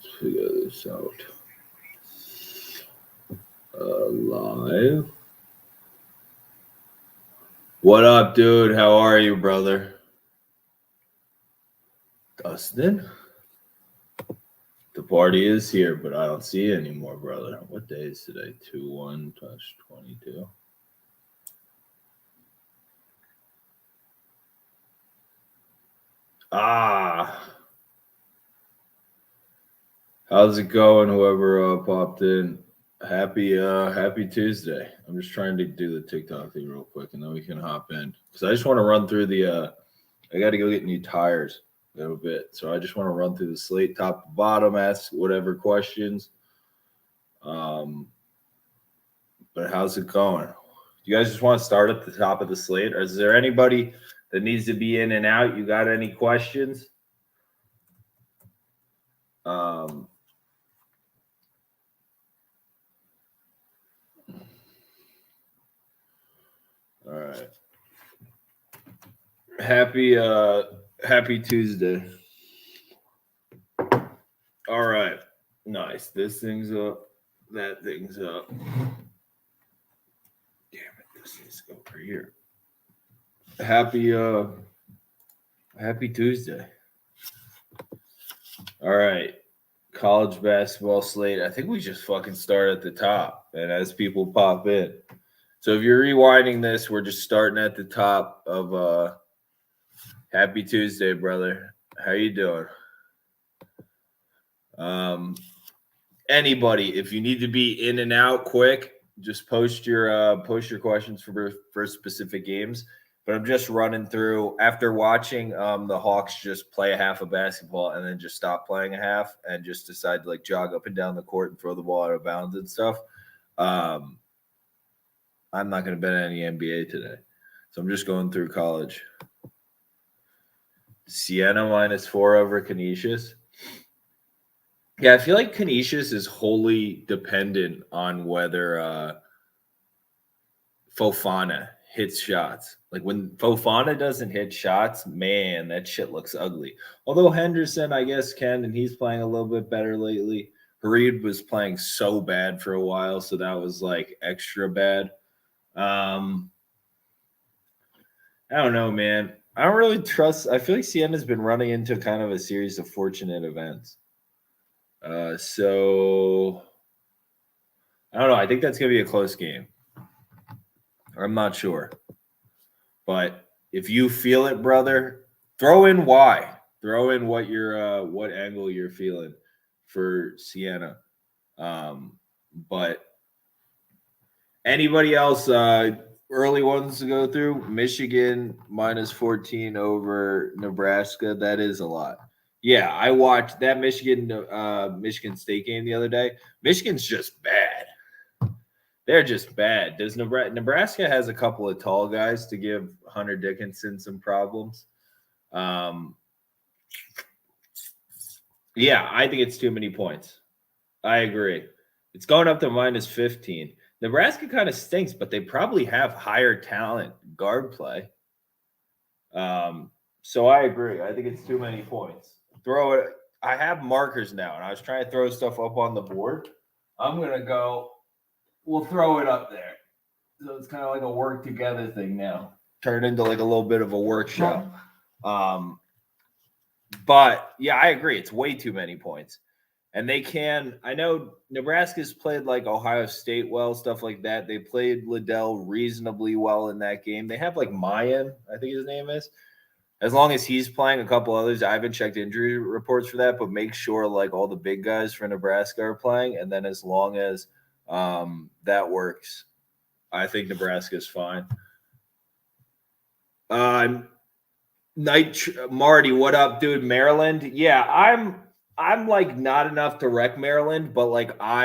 Let's figure this out. Live. What up, dude? How are you, brother? Dustin? The party is here, but I don't see you anymore, brother. What day is today? 2/1/22. How's it going, whoever popped in? Happy Tuesday. I'm just trying to do the TikTok thing real quick, and then we can hop in. Because I just want to run through the I got to go get new tires a little bit. So I just want to run through the slate top to bottom, ask whatever questions. But how's it going? You guys just want to start at the top of the slate? Or is there anybody that needs to be in and out? You got any questions? All right. Happy Tuesday. All right. Nice. This thing's up. That thing's up. Damn it. This needs to go over here. Happy Tuesday. All right. College basketball slate. I think we just fucking start at the top, and as people pop in. So if you're rewinding this, we're just starting at the top of Happy Tuesday, brother. How you doing? Anybody, if you need to be in and out quick, just post your questions for specific games. But I'm just running through after watching the Hawks just play a half of basketball and then just stop playing a half and just decide to like jog up and down the court and throw the ball out of bounds and stuff. I'm not going to bet any NBA today. So I'm just going through college. Siena -4 over Canisius. Yeah, I feel like Canisius is wholly dependent on whether Fofana hits shots. Like when Fofana doesn't hit shots, man, that shit looks ugly. Although Henderson, I guess, can, and he's playing a little bit better lately. Hareed was playing so bad for a while, so that was like extra bad. I don't know, man. I don't really trust. I feel like Siena's been running into kind of a series of fortunate events. So I don't know. I think that's gonna be a close game. I'm not sure, but if you feel it, brother, throw in why. Throw in what angle you're feeling for Siena. But anybody else? Early ones to go through. Michigan -14 over Nebraska. That is a lot. Yeah, I watched that Michigan State game the other day. Michigan's just bad. They're just bad. Does Nebraska has a couple of tall guys to give Hunter Dickinson some problems. Yeah, I think it's too many points. I agree. It's going up to -15. Nebraska kind of stinks, but they probably have higher talent guard play. So I agree. I think it's too many points. Throw it. I have markers now, and I was trying to throw stuff up on the board. I'm gonna go. We'll throw it up there. So it's kind of like a work together thing now. Turned into like a little bit of a workshop. But yeah, I agree. It's way too many points. And they can, I know Nebraska's played like Ohio State well, stuff like that. They played Liddell reasonably well in that game. They have like Mayan, I think his name is. As long as he's playing, a couple others, I haven't checked injury reports for that, but make sure like all the big guys for Nebraska are playing. And then as long as that works, I think Nebraska's fine. Marty, what up, dude? Maryland? Yeah, I'm like not enough to wreck Maryland, but like I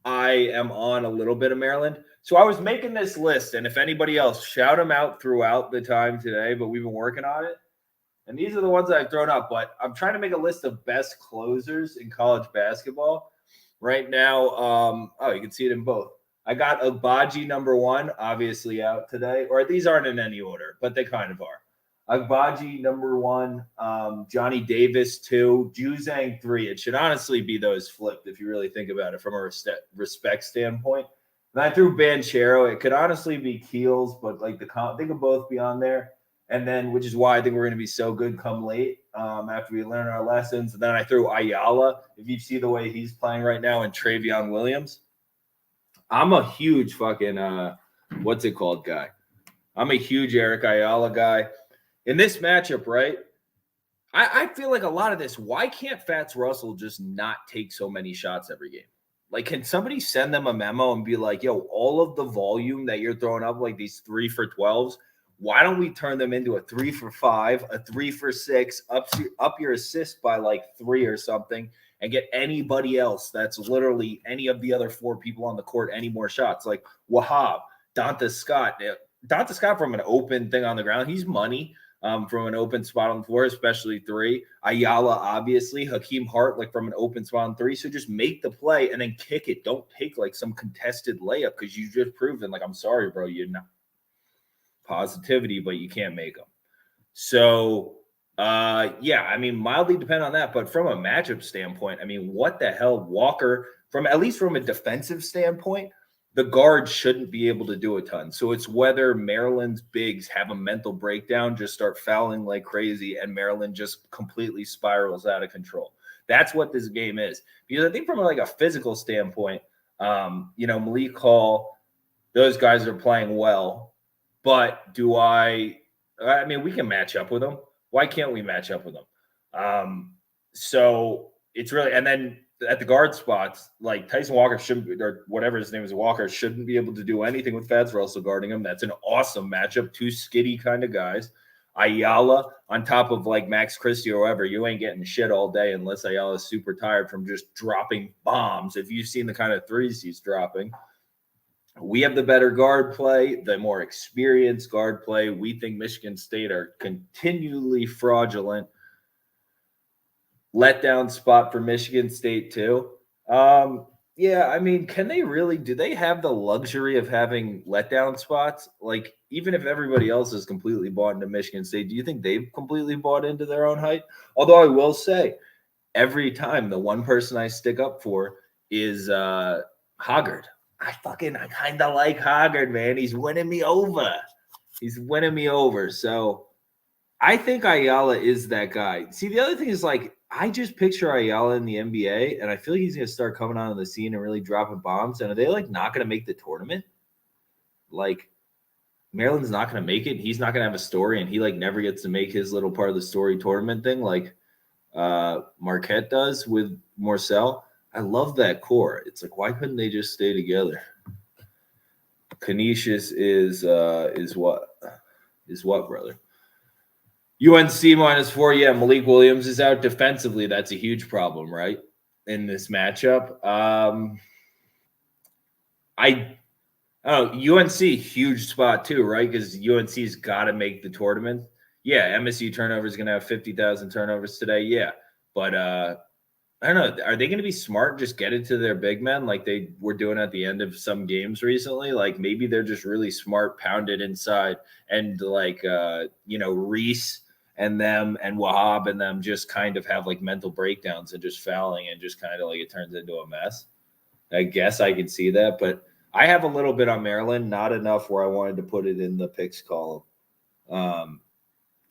am on a little bit of Maryland. So I was making this list, and if anybody else, shout them out throughout the time today, but we've been working on it. And these are the ones that I've thrown up, but I'm trying to make a list of best closers in college basketball. Right now, you can see it in both. I got Agbaji #1, obviously out today, or these aren't in any order, but they kind of are. Agbaji, number 1. Johnny Davis, 2. Juzang, 3. It should honestly be those flipped if you really think about it from a respect standpoint. And I threw Banchero. It could honestly be Keels, but like they could both be on there. And then, which is why I think we're going to be so good come late after we learn our lessons. And then I threw Ayala. If you see the way he's playing right now, and Travion Williams, I'm a huge fucking what's it called guy. I'm a huge Eric Ayala guy. In this matchup, right? I feel like a lot of this, why can't Fats Russell just not take so many shots every game? Like, can somebody send them a memo and be like, yo, all of the volume that you're throwing up, like these 3 for 12s, why don't we turn them into a 3 for 5, a 3 for 6, up your assist by like 3 or something, and get anybody else that's literally any of the other 4 people on the court any more shots? Like Wahab, Donta Scott. Donta Scott from an open thing on the ground, he's money. From an open spot on the floor, especially 3. Ayala, obviously. Hakeem Hart, like from an open spot on 3. So just make the play and then kick it. Don't take like some contested layup because you just proven, like, I'm sorry, bro, you're not positivity, but you can't make them. So, yeah, I mean, mildly depend on that. But from a matchup standpoint, I mean, what the hell, Walker, at least from a defensive standpoint, the guards shouldn't be able to do a ton. So it's whether Maryland's bigs have a mental breakdown, just start fouling like crazy, and Maryland just completely spirals out of control. That's what this game is. Because I think from like a physical standpoint, Malik Hall, those guys are playing well. But I mean, we can match up with them. Why can't we match up with them? So it's really, and then at the guard spots, like Tyson Walker shouldn't, or whatever his name is, Walker shouldn't be able to do anything with Fats Russell guarding him. That's an awesome matchup. 2 skitty kind of guys. Ayala on top of like Max Christie or whoever, you ain't getting shit all day unless Ayala's super tired from just dropping bombs. If you've seen the kind of threes he's dropping. We have the better guard play, the more experienced guard play. We think Michigan State are continually fraudulent. Letdown spot for Michigan State too. Yeah, I mean, do they have the luxury of having letdown spots? Like, even if everybody else is completely bought into Michigan State, do you think they've completely bought into their own hype? Although I will say, every time the one person I stick up for is Hoggard. I kind of like Hoggard, man. He's winning me over. So I think Ayala is that guy. See, the other thing is, like, I just picture Ayala in the NBA, and I feel like he's going to start coming onto the scene and really dropping bombs. And are they, like, not going to make the tournament? Like, Maryland's not going to make it. He's not going to have a story, and he, like, never gets to make his little part of the story tournament thing like Marquette does with Morcell. I love that core. It's like, why couldn't they just stay together? Canisius is what? Is what, brother? UNC -4. Yeah, Malik Williams is out defensively. That's a huge problem, right? In this matchup. UNC, huge spot too, right? Because UNC's got to make the tournament. Yeah, MSU turnover is going to have 50,000 turnovers today. Yeah, but I don't know. Are they going to be smart and just get it to their big men like they were doing at the end of some games recently? Like, maybe they're just really smart, pound it inside, and like Reese and them and Wahab and them just kind of have like mental breakdowns and just fouling and just kind of like it turns into a mess. I guess I could see that, but I have a little bit on Maryland, not enough where I wanted to put it in the picks column.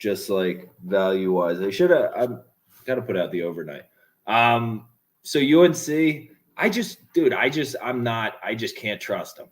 Just like value wise, I should have. I've got to put out the overnight. So UNC, I just can't trust them.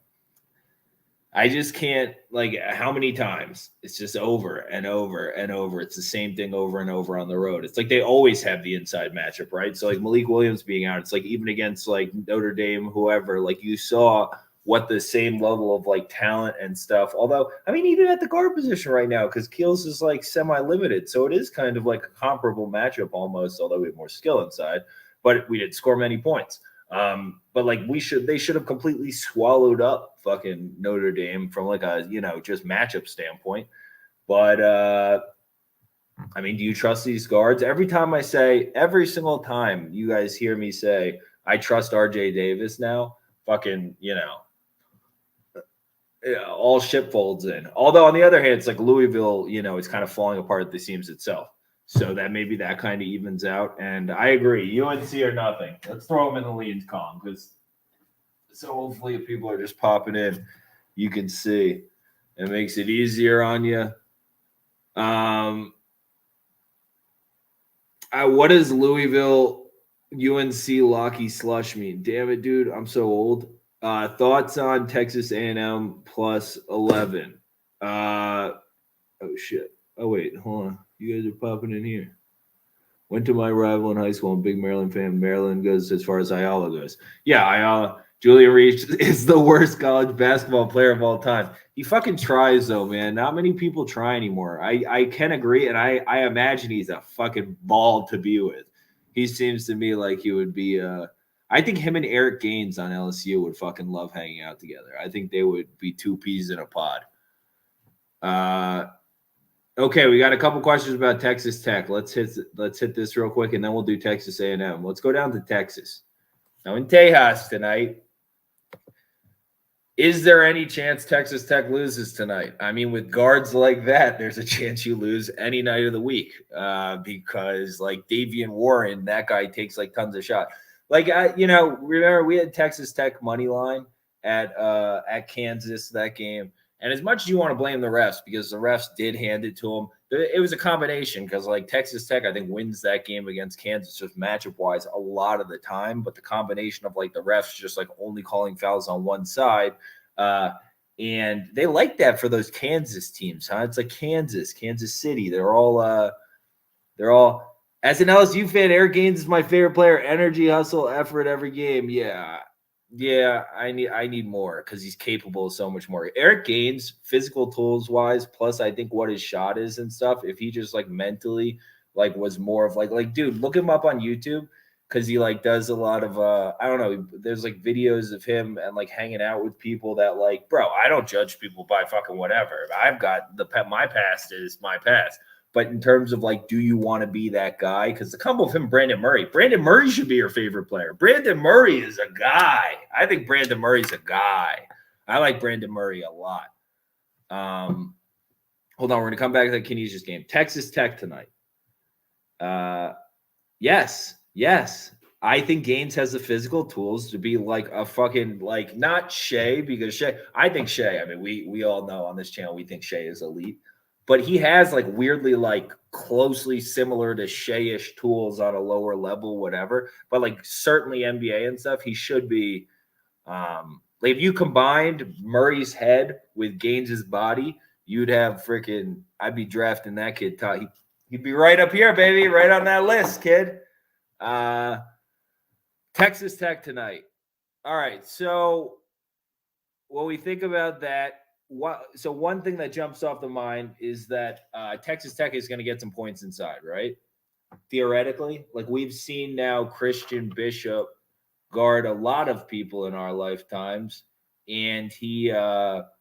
I just can't, like, how many times? It's just over and over and over. It's the same thing over and over on the road. It's like they always have the inside matchup, right? So like Malik Williams being out, it's like even against like Notre Dame, whoever, like you saw what the same level of like talent and stuff. Although, I mean, even at the guard position right now, because Keels is like semi-limited. So it is kind of like a comparable matchup almost, although we have more skill inside, but we didn't score many points. But like they should have completely swallowed up fucking Notre Dame from like a, just matchup standpoint. But, I mean, do you trust these guards? Every single time you guys hear me say, I trust RJ Davis now, fucking, all ship folds in. Although on the other hand, it's like Louisville, it's kind of falling apart at the seams itself. So that maybe that kind of evens out. And I agree, UNC or nothing. Let's throw them in the leans column so hopefully if people are just popping in, you can see. It makes it easier on you. What does Louisville UNC Locky slush mean? Damn it, dude, I'm so old. Thoughts on Texas A&M plus 11? Oh shit. Oh wait, hold on. You guys are popping in here. Went to my rival in high school. I'm a big Maryland fan. Maryland goes as far as Ayala goes. Yeah, Ayala. Julian Reach is the worst college basketball player of all time. He fucking tries though, man. Not many people try anymore. I can agree, and I imagine he's a fucking ball to be with. He seems to me like he would be I think him and Eric Gaines on LSU would fucking love hanging out together. I think they would be two peas in a pod. Okay, we got a couple questions about Texas Tech. Let's hit this real quick, and then we'll do Texas A&M. Let's go down to Texas. Now in Tejas tonight, is there any chance Texas Tech loses tonight? I mean, with guards like that, there's a chance you lose any night of the week because, like, Davian Warren, that guy takes, like, tons of shots. Like, remember we had Texas Tech money line at Kansas that game. And as much as you want to blame the refs, because the refs did hand it to them, it was a combination because, like, Texas Tech, I think, wins that game against Kansas just matchup-wise a lot of the time. But the combination of, like, the refs just, like, only calling fouls on one side. And they like that for those Kansas teams, huh? It's like Kansas City. They're all as an LSU fan, Eric Gaines is my favorite player. Energy, hustle, effort every game. Yeah, I need more because he's capable of so much more. Eric Gaines, physical tools wise, plus I think what his shot is and stuff. If he just like mentally like was more of like dude, look him up on YouTube because he like does a lot of I don't know. There's like videos of him and like hanging out with people that like, bro, I don't judge people by fucking whatever. I've got my past is my past. But in terms of like, do you want to be that guy? Because the combo of him, Brandon Murray should be your favorite player. Brandon Murray is a guy. I think Brandon Murray's a guy. I like Brandon Murray a lot. Hold on, we're gonna come back to the Canisius game. Texas Tech tonight. Yes. I think Gaines has the physical tools to be like a fucking like not Shea because I think Shea. I mean, we all know on this channel we think Shea is elite. But he has like weirdly like closely similar to Shea-ish tools on a lower level, whatever. But like certainly NBA and stuff, he should be. Like if you combined Murray's head with Gaines's body, you'd have freaking. I'd be drafting that kid. He'd be right up here, baby, right on that list, kid. Texas Tech tonight. All right, so when we think about that. So one thing that jumps off the mind is that Texas Tech is going to get some points inside, right? Theoretically, like we've seen now Christian Bishop guard a lot of people in our lifetimes, and he every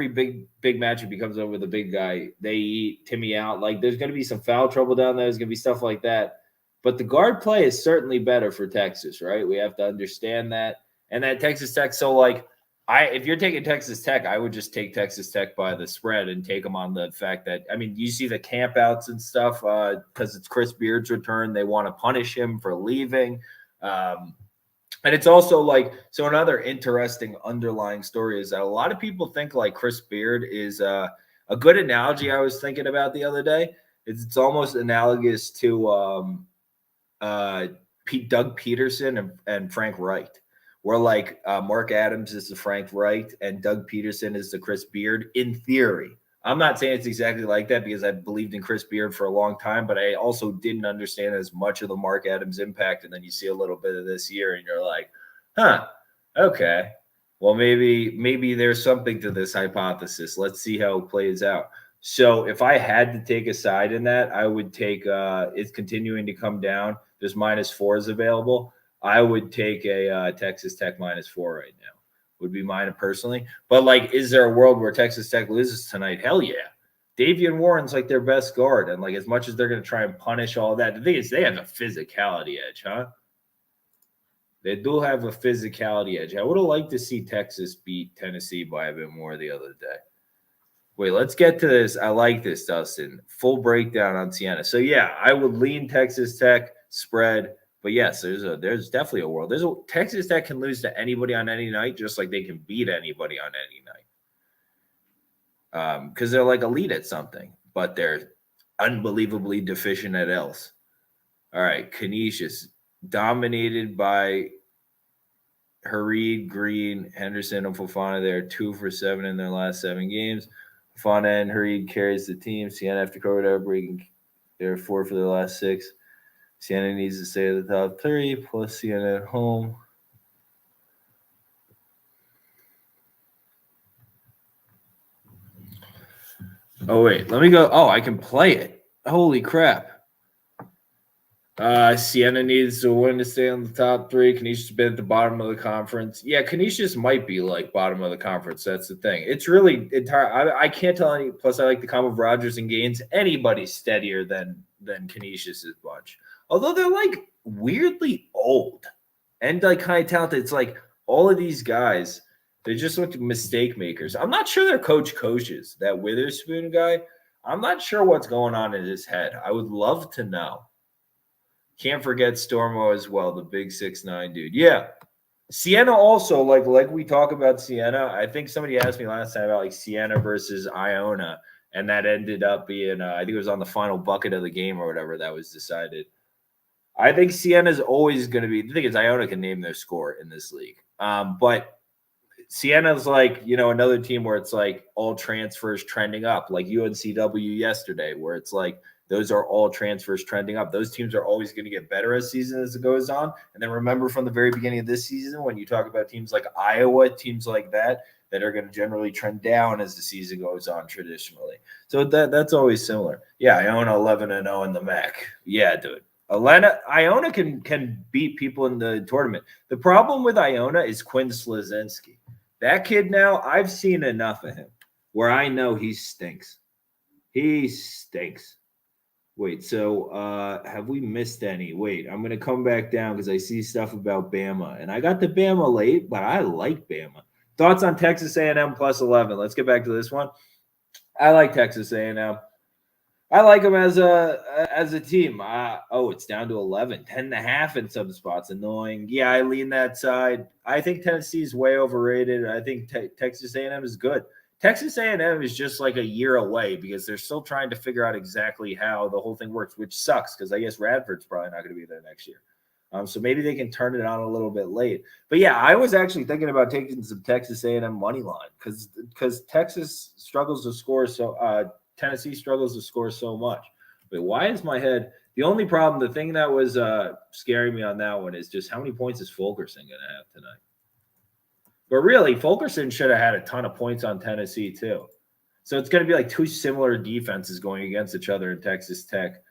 big matchup he comes over the big guy. They eat Timmy out. Like there's going to be some foul trouble down there. There's going to be stuff like that. But the guard play is certainly better for Texas, right? We have to understand that, and that Texas Tech. So like. If you're taking Texas Tech, I would just take Texas Tech by the spread and take them on the fact that, I mean, you see the campouts and stuff because it's Chris Beard's return. They want to punish him for leaving. And it's also like, so another interesting underlying story is that a lot of people think like Chris Beard is a good analogy I was thinking about the other day. It's almost analogous to Doug Peterson and Frank Wright. Where like Mark Adams is the Frank Wright and Doug Peterson is the Chris Beard in theory. I'm not saying it's exactly like that because I believed in Chris Beard for a long time, but I also didn't understand as much of the Mark Adams impact. And then you see a little bit of this year and you're like, okay. Well, maybe there's something to this hypothesis. Let's see how it plays out. So if I had to take a side in that, I would take it's continuing to come down. There's -4s available. I would take a Texas Tech -4 right now. Would be mine personally. But, like, is there a world where Texas Tech loses tonight? Hell yeah. Davian Warren's, like, their best guard. And, like, as much as they're going to try and punish all that, the thing is they have a physicality edge, huh? They do have a physicality edge. I would have liked to see Texas beat Tennessee by a bit more the other day. Wait, let's get to this. I like this, Dustin. Full breakdown on Siena. So yeah, I would lean Texas Tech spread, but yes, there's definitely a world. Texas Tech can lose to anybody on any night, just like they can beat anybody on any night. Because they're like elite at something, but they're unbelievably deficient at else. All right, Canisius dominated by Harid, Green, Henderson, and Fofana. They're 2 for 7 in their last 7 games. Fofana and Harid carries the team. Siena after COVID breaking. They're 4 for their last 6. Siena needs to stay at the top 3, plus Siena at home. Oh, wait. Let me go. Oh, I can play it. Holy crap. Siena needs to win to stay on the top 3. Canisius has been at the bottom of the conference. Yeah, Canisius might be like bottom of the conference. That's the thing. It's really entire. I can't tell any. Plus, I like the combo of Rogers and Gaines. Anybody's steadier than Canisius's bunch. Although they're like weirdly old and like kind of talented. It's like all of these guys, they're just like mistake makers. I'm not sure their coaches. That Witherspoon guy, I'm not sure what's going on in his head. I would love to know. Can't forget Stormo as well, the big 6'9" dude. Yeah. Siena also, like we talk about Siena. I think somebody asked me last time about like Siena versus Iona, and that ended up being, I think it was on the final bucket of the game or whatever that was decided. I think Siena's always going to be. The thing is, Iona can name their score in this league. But Siena's like, another team where it's like all transfers trending up, like UNCW yesterday, where it's like those are all transfers trending up. Those teams are always going to get better as season as it goes on. And then remember from the very beginning of this season, when you talk about teams like Iowa, teams like that are going to generally trend down as the season goes on traditionally. So that's always similar. Yeah, Iona 11-0 in the MAC. Yeah, dude. Iona can beat people in the tournament. The problem with Iona is Quinn Slazinski. That kid now, I've seen enough of him where I know he stinks. He stinks. Wait, so have we missed any? Wait, I'm going to come back down because I see stuff about Bama. And I got the Bama late, but I like Bama. Thoughts on Texas A&M plus 11? Let's get back to this one. I like Texas A&M. I like them as a team. It's down to 11, 10.5 in some spots. Annoying. Yeah, I lean that side. I think Tennessee is way overrated. I think Texas A&M is good. Texas A&M is just like a year away because they're still trying to figure out exactly how the whole thing works, which sucks because I guess Radford's probably not going to be there next year. So maybe they can turn it on a little bit late. But yeah, I was actually thinking about taking some Texas A&M money line because Texas struggles to score Tennessee struggles to score so much. But why is my head? The only problem, the thing that was scaring me on that one is just how many points is Fulkerson going to have tonight? But really, Fulkerson should have had a ton of points on Tennessee too. So it's going to be like two similar defenses going against each other in Texas Tech.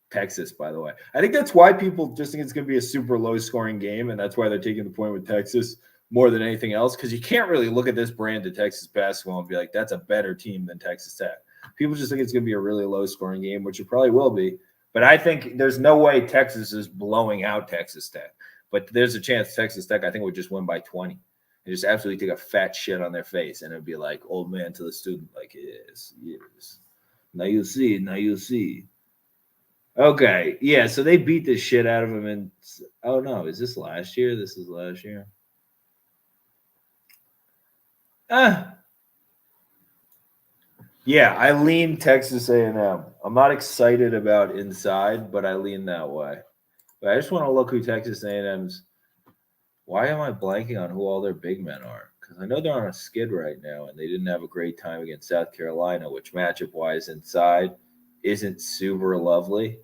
Texas, by the way. I think that's why people just think it's going to be a super low-scoring game, and that's why they're taking the point with Texas more than anything else, because you can't really look at this brand of Texas basketball and be like, that's a better team than Texas Tech. People just think it's going to be a really low-scoring game, which it probably will be. But I think there's no way Texas is blowing out Texas Tech. But there's a chance Texas Tech, I think, would just win by 20 and just absolutely take a fat shit on their face. And it would be like old man to the student, like, yes. Now you'll see. Okay, yeah, so they beat the shit out of him. And oh, no, is this last year? This is last year. Yeah, I lean Texas A&M. I'm not excited about inside, but I lean that way. But I just want to look who Texas A&M's. Why am I blanking on who all their big men are? Because I know they're on a skid right now, and they didn't have a great time against South Carolina, which matchup-wise inside isn't super lovely.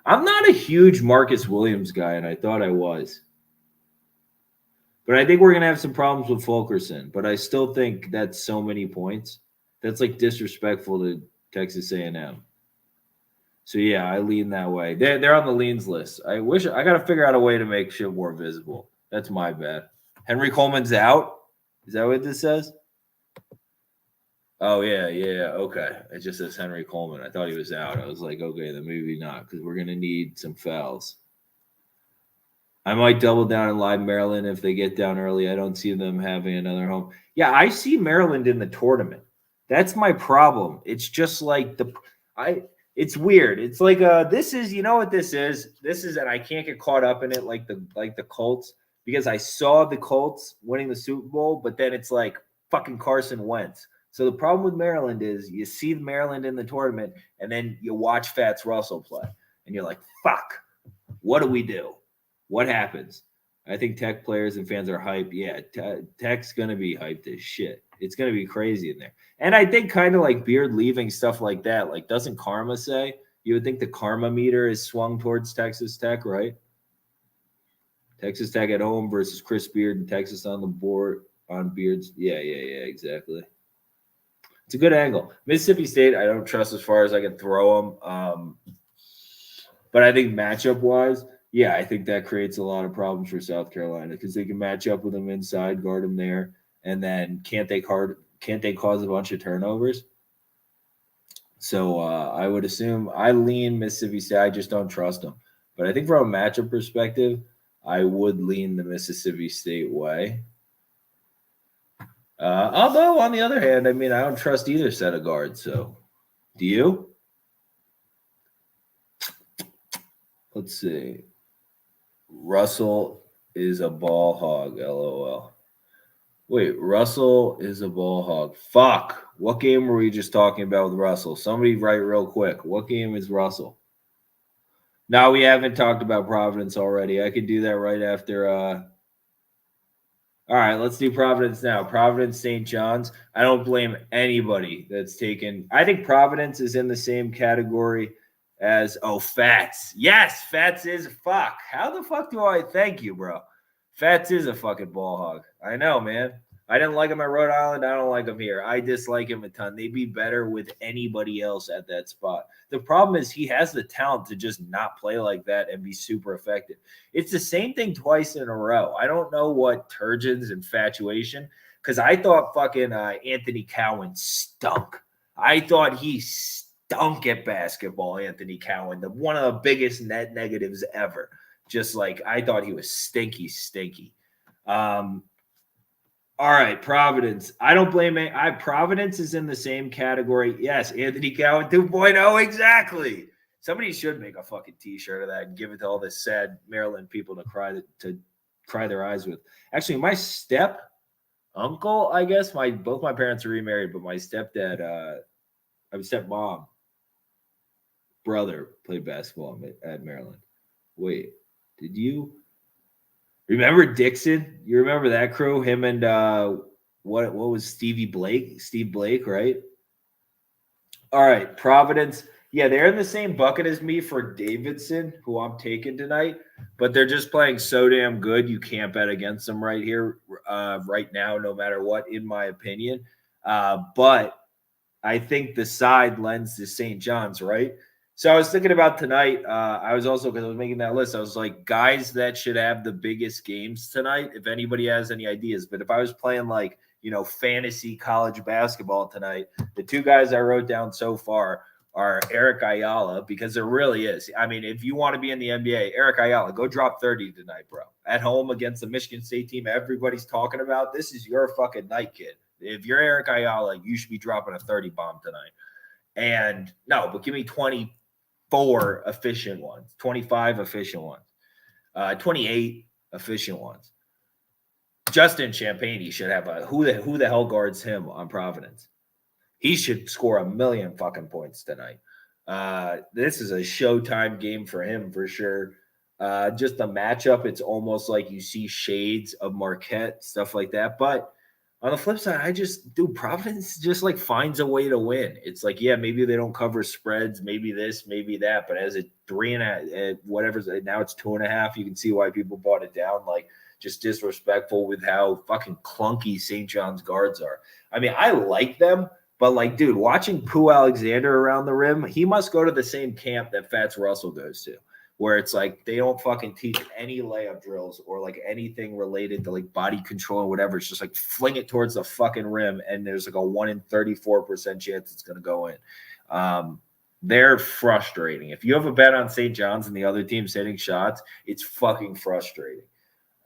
I'm not a huge Marcus Williams guy, and I thought I was. But I think we're going to have some problems with Fulkerson. But I still think that's so many points. That's like disrespectful to Texas A&M. So yeah, I lean that way. They're on the leans list. I got to figure out a way to make shit more visible. That's my bad. Henry Coleman's out. Is that what this says? Oh yeah. Okay, it just says Henry Coleman. I thought he was out. I was like, okay, then maybe not because we're gonna need some fouls. I might double down and live Maryland if they get down early. I don't see them having another home. Yeah, I see Maryland in the tournament. That's my problem. It's just like it's weird. It's like this is, you know what this is? This is, and I can't get caught up in it like the Colts, because I saw the Colts winning the Super Bowl, but then it's like fucking Carson Wentz. So the problem with Maryland is you see Maryland in the tournament and then you watch Fats Russell play and you're like, fuck, what do we do? What happens? I think Tech players and fans are hyped. Yeah, Tech's going to be hyped as shit. It's going to be crazy in there. And I think kind of like Beard leaving, stuff like that. Like, doesn't Karma say? You would think the Karma meter is swung towards Texas Tech, right? Texas Tech at home versus Chris Beard and Texas on the board on Beard's. Yeah, exactly. It's a good angle. Mississippi State, I don't trust as far as I can throw them. But I think matchup-wise, yeah, I think that creates a lot of problems for South Carolina because they can match up with them inside, guard them there, and then can't they cause a bunch of turnovers? So I would assume I lean Mississippi State. I just don't trust them. But I think from a matchup perspective, I would lean the Mississippi State way. Although, on the other hand, I mean, I don't trust either set of guards. So, do you? Let's see. Russell is a ball hog, LOL. Wait, Russell is a ball hog. Fuck. What game were we just talking about with Russell? Somebody write real quick. What game is Russell? No, we haven't talked about Providence already. I could do that right after. All right, let's do Providence now. Providence, St. John's. I don't blame anybody that's taken. I think Providence is in the same category as Fats. Yes, Fats is fuck. How the fuck do I thank you, bro? Fats is a fucking ball hog. I know, man. I didn't like him at Rhode Island. I don't like him here. I dislike him a ton. They'd be better with anybody else at that spot. The problem is he has the talent to just not play like that and be super effective. It's the same thing twice in a row. I don't know what Turgeon's infatuation, because I thought fucking Anthony Cowan stunk. I thought he stunk at basketball, Anthony Cowan, one of the biggest net negatives ever. Just like I thought he was stinky. All right, Providence. I don't blame it. Providence is in the same category. Yes, Anthony Cowan 2.0, exactly. Somebody should make a fucking T-shirt of that and give it to all the sad Maryland people to cry their eyes with. Actually, my step uncle, I guess, both my parents are remarried, but my stepdad, stepmom, brother played basketball at Maryland. Wait, did you remember Dixon? You remember that crew? Him and what was Steve Blake, right? All right, Providence. Yeah, they're in the same bucket as me for Davidson, who I'm taking tonight, but they're just playing so damn good. You can't bet against them right here, right now, no matter what, in my opinion. But I think the side lends to St. John's, right? So I was thinking about tonight. I was also, because I was making that list, I was like, guys that should have the biggest games tonight, if anybody has any ideas. But if I was playing like, fantasy college basketball tonight, the two guys I wrote down so far are Eric Ayala, because there really is. I mean, if you want to be in the NBA, Eric Ayala, go drop 30 tonight, bro. At home against the Michigan State team everybody's talking about. This is your fucking night, kid. If you're Eric Ayala, you should be dropping a 30 bomb tonight. And no, but give me 24 efficient ones, 25 efficient ones, 28 efficient ones. Justin Champagne should have who the hell guards him on Providence? He should score 1 million fucking points tonight. This is a showtime game for him for sure. Just the matchup, it's almost like you see shades of Marquette, stuff like that. But on the flip side, Providence just like finds a way to win. It's like, yeah, maybe they don't cover spreads, maybe this, maybe that, but as a 3.5, whatever, now it's 2.5. You can see why people bought it down. Like, just disrespectful with how fucking clunky St. John's guards are. I mean, I like them, but like, dude, watching Pooh Alexander around the rim, he must go to the same camp that Fats Russell goes to, where it's like they don't fucking teach any layup drills or like anything related to like body control or whatever. It's just like fling it towards the fucking rim, and there's like a 1 in 34% chance it's going to go in. They're frustrating. If you have a bet on St. John's and the other team's hitting shots, it's fucking frustrating.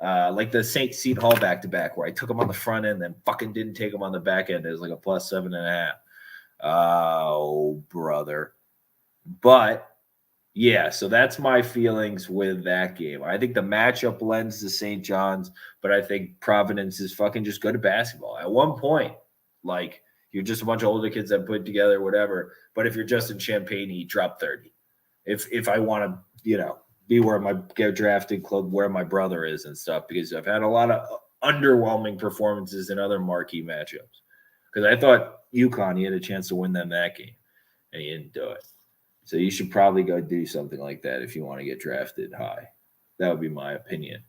Like the St. Seton Hall back-to-back where I took them on the front end, then fucking didn't take them on the back end. It was like a plus 7.5. Oh, brother. But, yeah, so that's my feelings with that game. I think the matchup lends to St. John's, but I think Providence is fucking just good at basketball. At one point, like, you're just a bunch of older kids that put together whatever. But if you're Justin Champagne, he dropped 30. If I want to, be where my get drafted club, where my brother is and stuff, because I've had a lot of underwhelming performances in other marquee matchups. Because I thought UConn, he had a chance to win them that game, and he didn't do it. So you should probably go do something like that if you want to get drafted high. That would be my opinion.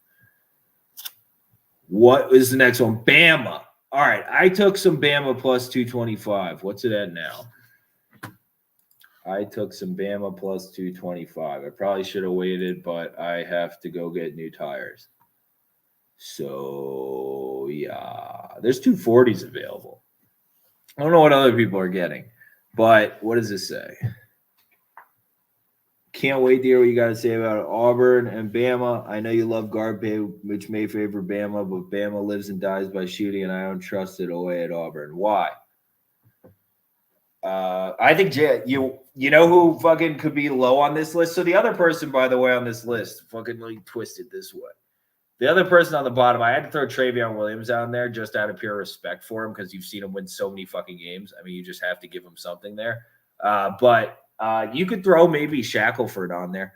What is the next one? Bama. All right, I took some Bama plus 225. What's it at now? I took some Bama plus 225. I probably should have waited, but I have to go get new tires. So, yeah. There's 240s available. I don't know what other people are getting, but what does this say? Can't wait to hear what you got to say about Auburn and Bama. I know you love guard pay, which may favor Bama, but Bama lives and dies by shooting, and I don't trust it away at Auburn. Why? I think you know who fucking could be low on this list. So the other person, by the way, on this list, fucking like twisted this way. The other person on the bottom, I had to throw Travion Williams on there just out of pure respect for him because you've seen him win so many fucking games. I mean, you just have to give him something there. But you could throw maybe Shackelford on there.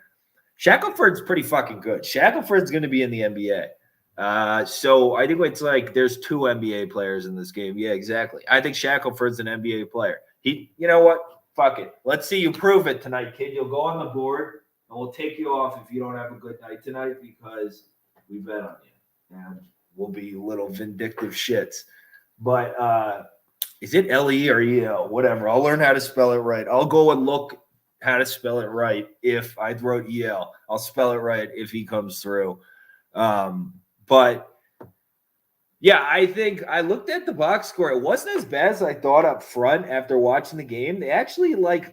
Shackelford's pretty fucking good. Shackelford's going to be in the NBA. So I think it's like there's 2 NBA players in this game. Yeah, exactly. I think Shackelford's an NBA player. You know what? Fuck it. Let's see you prove it tonight, kid. You'll go on the board, and we'll take you off if you don't have a good night tonight because we bet on you. And we'll be little vindictive shits. But is it L-E or E-L? Whatever. I'll learn how to spell it right. I'll go and look how to spell it right if I wrote E-L. I'll spell it right if he comes through. But yeah, I think I looked at the box score. It wasn't as bad as I thought up front after watching the game. They actually Nato's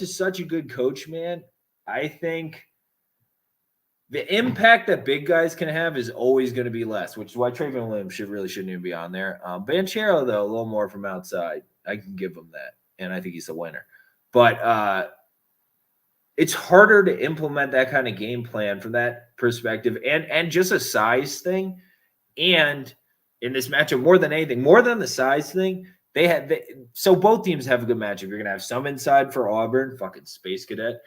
is such a good coach, man. I think the impact that big guys can have is always going to be less, which is why Travion Williams shouldn't even be on there. Banchero, though, a little more from outside. I can give him that, and I think he's the winner. But it's harder to implement that kind of game plan from that perspective and just a size thing. And in this matchup, more than anything, more than the size thing, so both teams have a good matchup. You're going to have some inside for Auburn, fucking Space Cadet,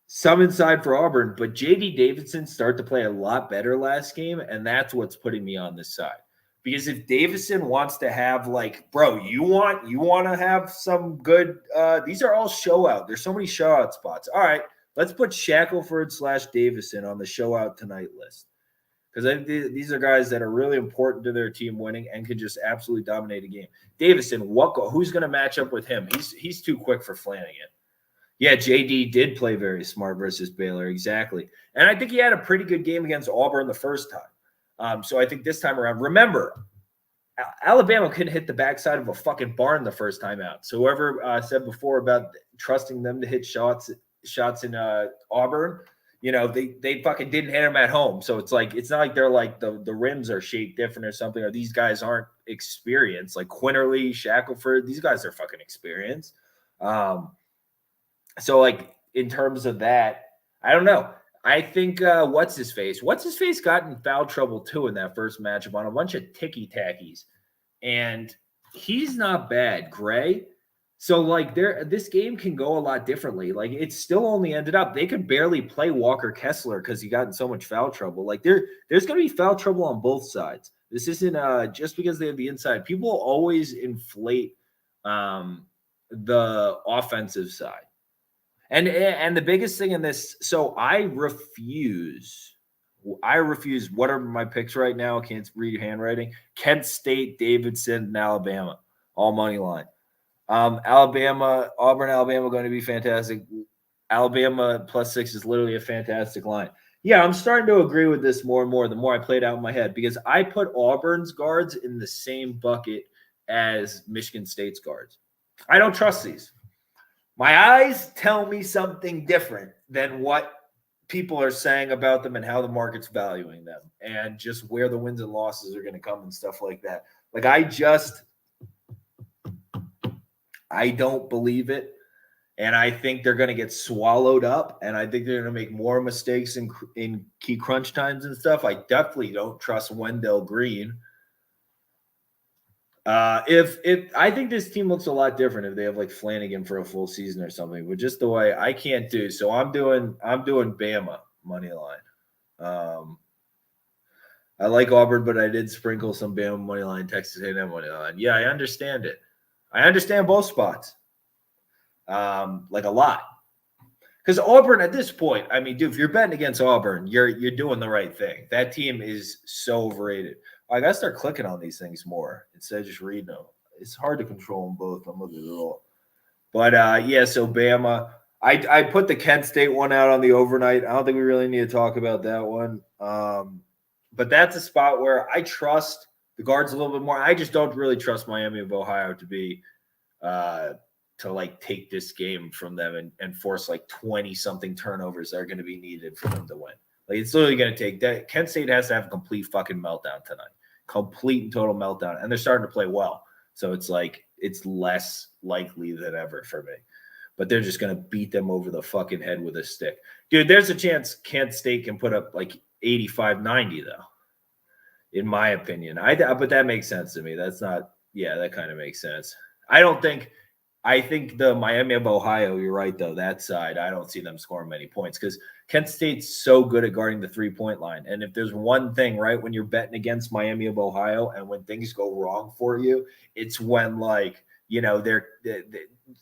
some inside for Auburn, but J.D. Davidson started to play a lot better last game, and that's what's putting me on this side. Because if Davison wants to have you want to have some good these are all show out. There's so many show out spots. All right, let's put Shackelford / Davison on the show out tonight list. Because these are guys that are really important to their team winning and can just absolutely dominate a game. Davison, who's going to match up with him? He's too quick for Flanagan. Yeah, JD did play very smart versus Baylor, exactly. And I think he had a pretty good game against Auburn the first time. So I think this time around, remember, Alabama couldn't hit the backside of a fucking barn the first time out. So whoever said before about trusting them to hit shots in Auburn, they fucking didn't hit them at home. So it's not like they're like the rims are shaped different or something, or these guys aren't experienced. Like Quinterly, Shackelford, these guys are fucking experienced. So in terms of that, I don't know. I think what's his face got in foul trouble too in that first matchup on a bunch of ticky tackies, and he's not bad, Gray. So this game can go a lot differently. It still only ended up they could barely play Walker Kessler because he got in so much foul trouble. There's going to be foul trouble on both sides. This isn't just because they have the inside. People always inflate the offensive side. And the biggest thing in this, so I refuse. What are my picks right now? Can't read handwriting. Kent State, Davidson, and Alabama, all money line. Auburn, Alabama going to be fantastic. Alabama +6 is literally a fantastic line. Yeah, I'm starting to agree with this more and more the more I play it out in my head because I put Auburn's guards in the same bucket as Michigan State's guards. I don't trust these. My eyes tell me something different than what people are saying about them and how the market's valuing them and just where the wins and losses are going to come and stuff like that. Like I don't believe it. And I think they're going to get swallowed up. And I think they're going to make more mistakes in key crunch times and stuff. I definitely don't trust Wendell Green. If I think this team looks a lot different if they have like Flanagan for a full season or something, but just the way I can't do. So I'm doing Bama money line. I like Auburn, but I did sprinkle some Bama money line, Texas A&M money line. Yeah, I understand it. I understand both spots. Like a lot. Because Auburn at this point, I mean, dude, if you're betting against Auburn, you're doing the right thing. That team is so overrated. I gotta start clicking on these things more instead of just reading them. It's hard to control them both. I'm looking at it all. But yeah, so Bama. I put the Kent State one out on the overnight. I don't think we really need to talk about that one. But that's a spot where I trust the guards a little bit more. I just don't really trust Miami of Ohio to be to like take this game from them and force like 20 something turnovers that are going to be needed for them to win. Like it's literally going to take that. Kent State has to have a complete fucking meltdown tonight, complete and total meltdown. And they're starting to play well. So it's like, it's less likely than ever for me, but they're just going to beat them over the fucking head with a stick. Dude, there's a chance Kent State can put up like 85-90 though, in my opinion. But that makes sense to me. That's not, yeah, that kind of makes sense. I think the Miami of Ohio, you're right, though, that side, I don't see them scoring many points because Kent State's so good at guarding the three-point line. And if there's one thing, right, when you're betting against Miami of Ohio and when things go wrong for you, it's when, like, you know, they're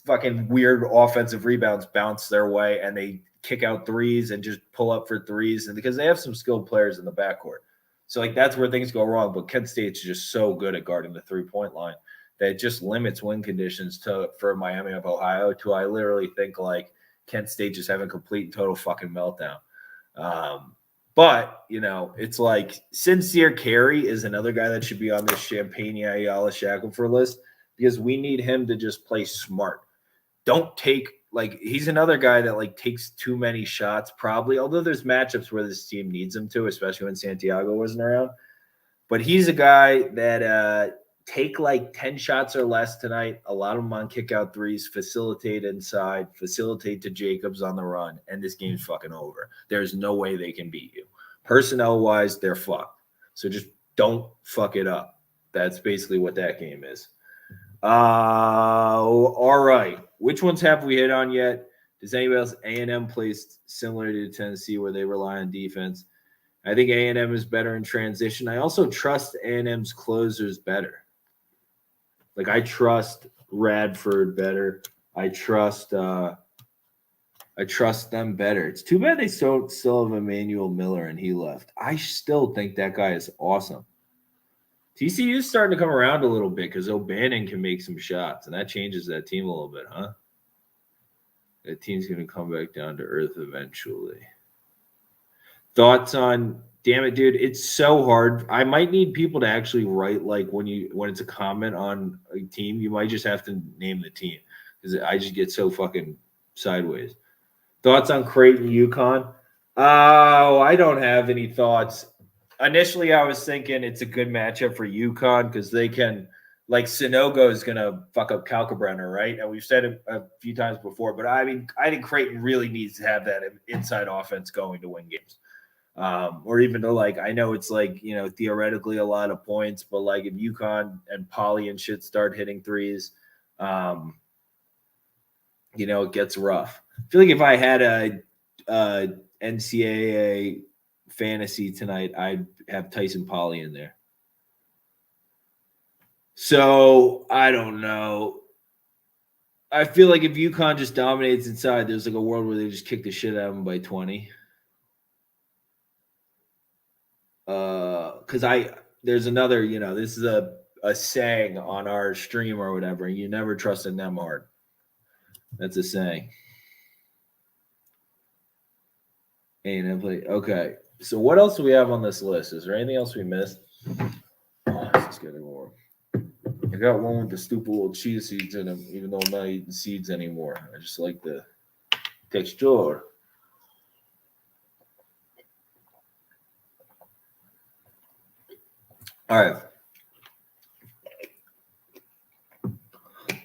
fucking weird offensive rebounds bounce their way and they kick out threes and just pull up for threes. And because they have some skilled players in the backcourt. So, like, that's where things go wrong. But Kent State's just so good at guarding the three-point line that just limits win conditions for Miami of Ohio to I literally think like Kent State just having complete and total fucking meltdown. But, you know, it's like Sincere Carey is another guy that should be on this Champagne Ayala Shackelford list because we need him to just play smart. Don't take like he's another guy that like takes too many shots probably, although there's matchups where this team needs him to, especially when Santiago wasn't around. But he's a guy that take like 10 shots or less tonight, a lot of them on kick out threes, facilitate inside, facilitate to Jacobs on the run, and this game's fucking over. There's no way they can beat you. Personnel-wise, they're fucked. So just don't fuck it up. That's basically what that game is. All right. Which ones have we hit on yet? Does anybody else? A&M plays similar to Tennessee where they rely on defense. I think A&M is better in transition. I also trust A&M's closers better. Like I trust Radford better. I trust them better. It's too bad they still have Emmanuel Miller and he left. I still think that guy is awesome. TCU is starting to come around a little bit because O'Bannon can make some shots, and that changes that team a little bit, huh? That team's going to come back down to earth eventually. Thoughts on – damn it, dude, it's so hard. I might need people to actually write, like, when it's a comment on a team, you might just have to name the team because I just get so fucking sideways. Thoughts on Creighton, UConn? Oh, I don't have any thoughts. Initially, I was thinking it's a good matchup for UConn because they can – like, Sunogo is going to fuck up Kalkbrenner, right? And we've said it a few times before, but I mean, I think Creighton really needs to have that inside offense going to win games. Or even to like, I know it's like, you know, theoretically a lot of points, but like if UConn and Poly and shit start hitting threes, you know, it gets rough. I feel like if I had a NCAA fantasy tonight, I'd have Tyson Poly in there. So I don't know. I feel like if UConn just dominates inside, there's like a world where they just kick the shit out of them by 20. Because there's another, you know, this is a saying on our stream or whatever. You never trust in them hard. That's a saying. And play. Okay. So what else do we have on this list? Is there anything else we missed? Oh, this is getting more. I got one with the stupid little chia seeds in them, even though I'm not eating seeds anymore. I just like the texture. All right.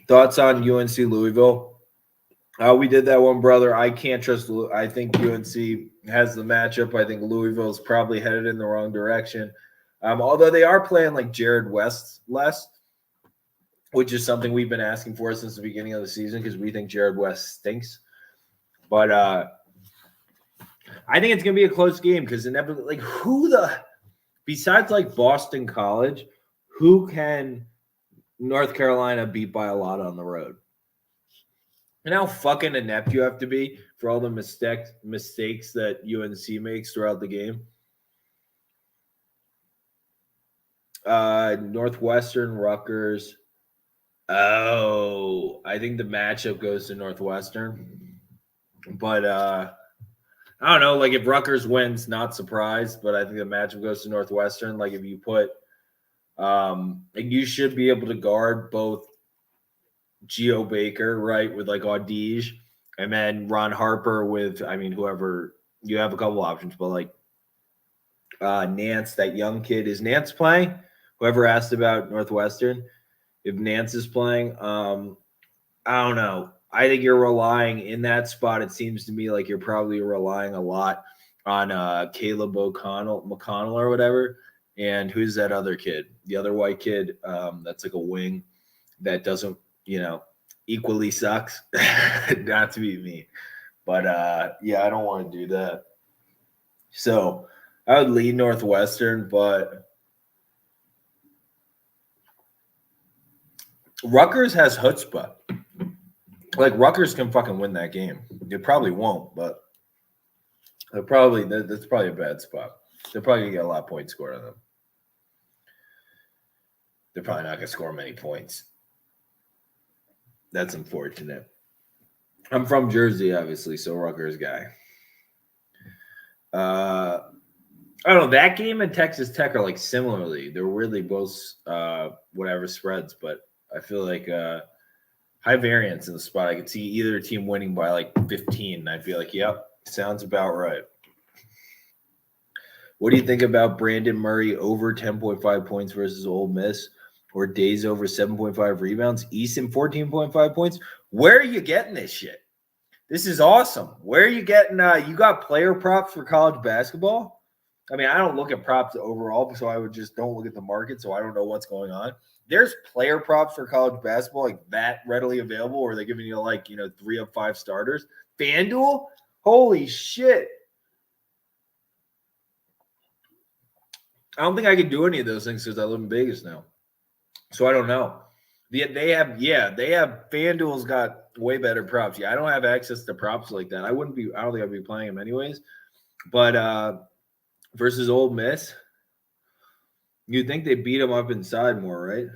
Thoughts on UNC Louisville? We did that one, brother. I can't trust. I think UNC has the matchup. I think Louisville's probably headed in the wrong direction. Although they are playing like Jared West less, which is something we've been asking for since the beginning of the season because we think Jared West stinks. But I think it's gonna be a close game because inevitably, like, besides like Boston College, who can North Carolina beat by a lot on the road? And how fucking inept you have to be for all the mistakes that UNC makes throughout the game. Northwestern, Rutgers. Oh, I think the matchup goes to Northwestern. But I don't know. Like, if Rutgers wins, not surprised. But I think the matchup goes to Northwestern. Like, if you put, you should be able to guard both Geo Baker, right, with like Audige, and then Ron Harper with, whoever. You have a couple options, but like Nance, that young kid. Is Nance playing? Whoever asked about Northwestern, if Nance is playing, I don't know. I think you're relying in that spot. It seems to me like you're probably relying a lot on Caleb McConnell or whatever. And who's that other kid? The other white kid that's like a wing that doesn't, equally sucks. Not to be mean. But I don't want to do that. So I would lean Northwestern, but Rutgers has chutzpah. Like, Rutgers can fucking win that game. They probably won't, but that's probably a bad spot. They're probably gonna get a lot of points scored on them. They're probably not gonna score many points. That's unfortunate. I'm from Jersey, obviously, so Rutgers guy. I don't know. That game and Texas Tech are like similarly. They're really both whatever spreads, but I feel like high variance in the spot. I could see either team winning by like 15. And I'd be like, yep, sounds about right. What do you think about Brandon Murray over 10.5 points versus Ole Miss, or Days over 7.5 rebounds? Easton 14.5 points. Where are you getting this shit? This is awesome. Where are you getting? You got player props for college basketball? I mean, I don't look at props overall, so I would just don't look at the market, so I don't know what's going on. There's player props for college basketball like that readily available, or they're giving you like 3 of 5 starters. FanDuel, holy shit! I don't think I can do any of those things because I live in Vegas now, so I don't know. They have FanDuel's got way better props. Yeah, I don't have access to props like that. I don't think I'd be playing them anyways. But versus Ole Miss, you'd think they beat them up inside more, right?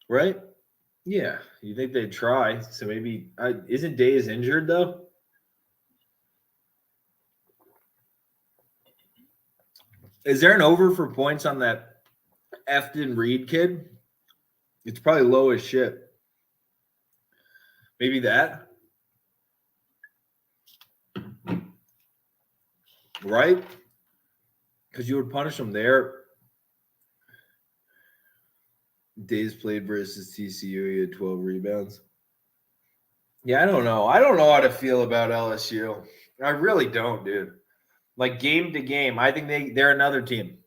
Right? Yeah, you think they'd try. So maybe isn't Days injured though? Is there an over for points on that Efton Reed kid? It's probably low as shit. Maybe that. Right? Because you would punish him there. Days played versus TCU, he had 12 rebounds. Yeah, I don't know. I don't know how to feel about LSU. I really don't, dude. Like, game to game, I think they're another team.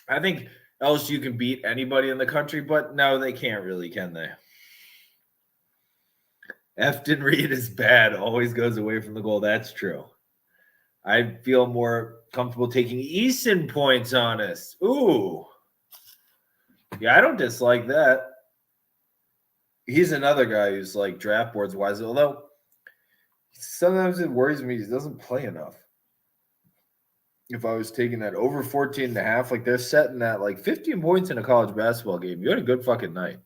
I think LSU can beat anybody in the country, but no, they can't really, can they? Efton Reed is bad. Always goes away from the goal. That's true. I feel more comfortable taking Easton points on us. Ooh. Yeah, I don't dislike that. He's another guy who's like draft boards wise, although sometimes it worries me he doesn't play enough. If I was taking that over 14.5, like they're setting that like 15 points in a college basketball game. You had a good fucking night.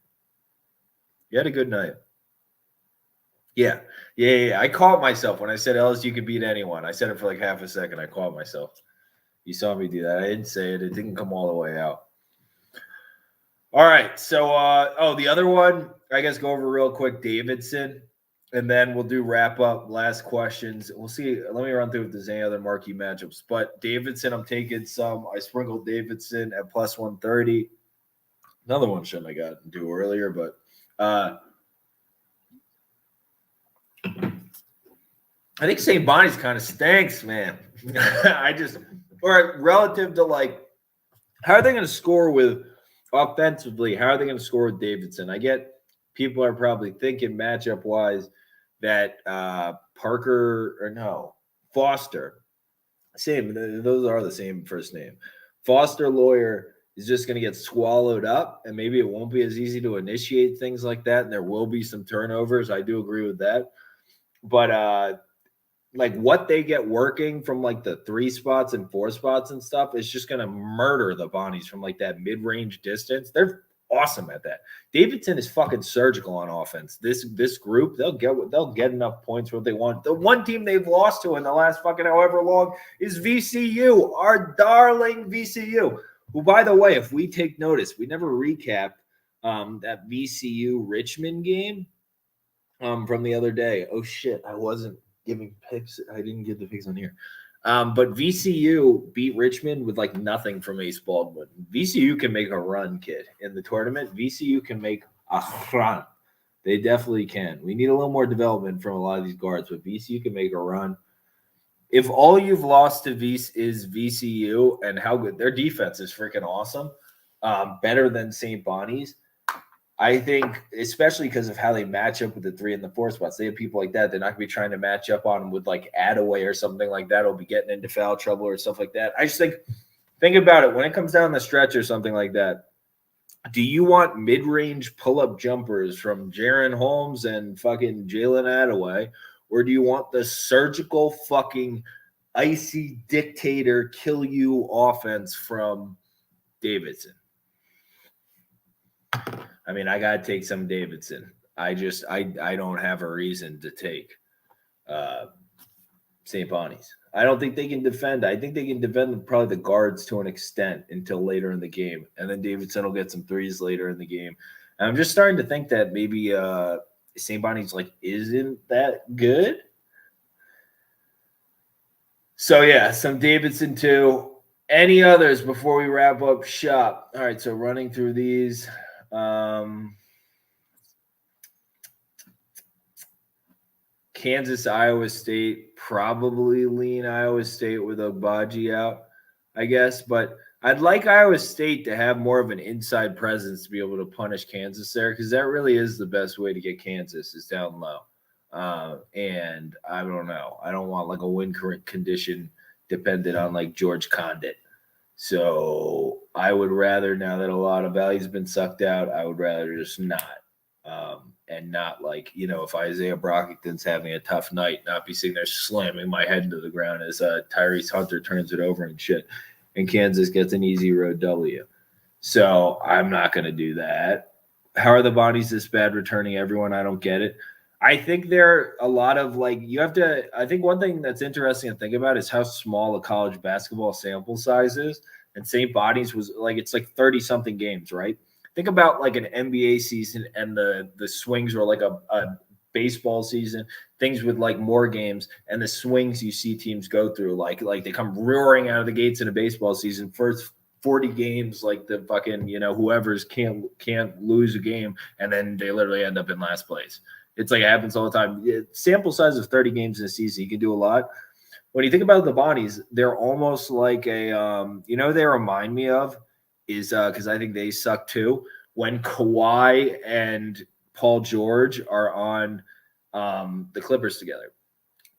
You had a good night. Yeah. I caught myself when I said LSU could beat anyone. I said it for like half a second. I caught myself. You saw me do that. I didn't say it. It didn't come all the way out. All right. So, the other one, I guess go over real quick, Davidson, and then we'll do wrap up, last questions. We'll see. Let me run through if there's any other marquee matchups. But Davidson, I'm taking some. I sprinkled Davidson at plus 130. Another one shouldn't have gotten to earlier, but I think St. Bonnie's kind of stinks, man. Or relative to like, how are they going to score with offensively? How are they going to score with Davidson? I get people are probably thinking matchup wise that Foster, same. Those are the same first name. Foster Lawyer is just going to get swallowed up, and maybe it won't be as easy to initiate things like that. And there will be some turnovers. I do agree with that. But like what they get working from like the 3 spots and 4 spots and stuff is just going to murder the Bonnies from like that mid-range distance. They're awesome at that. Davidson is fucking surgical on offense. This group, they'll get enough points for what they want. The one team they've lost to in the last fucking however long is VCU, our darling VCU. Who, by the way, if we take notice, we never recapped that VCU Richmond game from the other day. Oh shit, I wasn't giving picks. I didn't give the picks on here. But VCU beat Richmond with like nothing from Ace Baldwin. VCU can make a run, kid, in the tournament. VCU can make a run. They definitely can. We need a little more development from a lot of these guards, but VCU can make a run. If all you've lost to is VCU and how good their defense is freaking awesome, better than St. Bonnie's, I think, especially because of how they match up with the 3 and the 4 spots, they have people like that. They're not going to be trying to match up on them with like Attaway or something like that. Will be getting into foul trouble or stuff like that. I just think about it when it comes down the stretch or something like that. Do you want mid-range pull-up jumpers from Jaron Holmes and fucking Jalen Attaway, or do you want the surgical fucking icy dictator kill you offense from Davidson? I mean, I got to take some Davidson. I don't have a reason to take St. Bonnie's. I don't think they can defend. I think they can defend probably the guards to an extent until later in the game. And then Davidson will get some threes later in the game. And I'm just starting to think that maybe St. Bonnie's like isn't that good. So, yeah, some Davidson too. Any others before we wrap up shop? All right, so running through these. Kansas, Iowa State, probably lean Iowa State with Agbaji out, I guess. But I'd like Iowa State to have more of an inside presence to be able to punish Kansas there, because that really is the best way to get Kansas is down low. And I don't know. I don't want like a win condition dependent on like George Condit. So I would rather, now that a lot of value's been sucked out, I would rather just not. And not like, if Isaiah Brockington's having a tough night, not be sitting there slamming my head into the ground as Tyrese Hunter turns it over and shit. And Kansas gets an easy road W. So I'm not going to do that. How are the Bonnies this bad returning everyone? I don't get it. I think there are a lot of like, I think one thing that's interesting to think about is how small a college basketball sample size is. And St. Bonnie's was like, it's like 30 something games, right? Think about like an NBA season and the swings were like a baseball season, things with like more games and the swings you see teams go through. Like they come roaring out of the gates in a baseball season, first 40 games, like the fucking, whoever's can't lose a game. And then they literally end up in last place. It's like it happens all the time. Sample size of 30 games in a season, you can do a lot. When you think about the Bonnies, they're almost like a, they remind me of is because I think they suck too. When Kawhi and Paul George are on the Clippers together,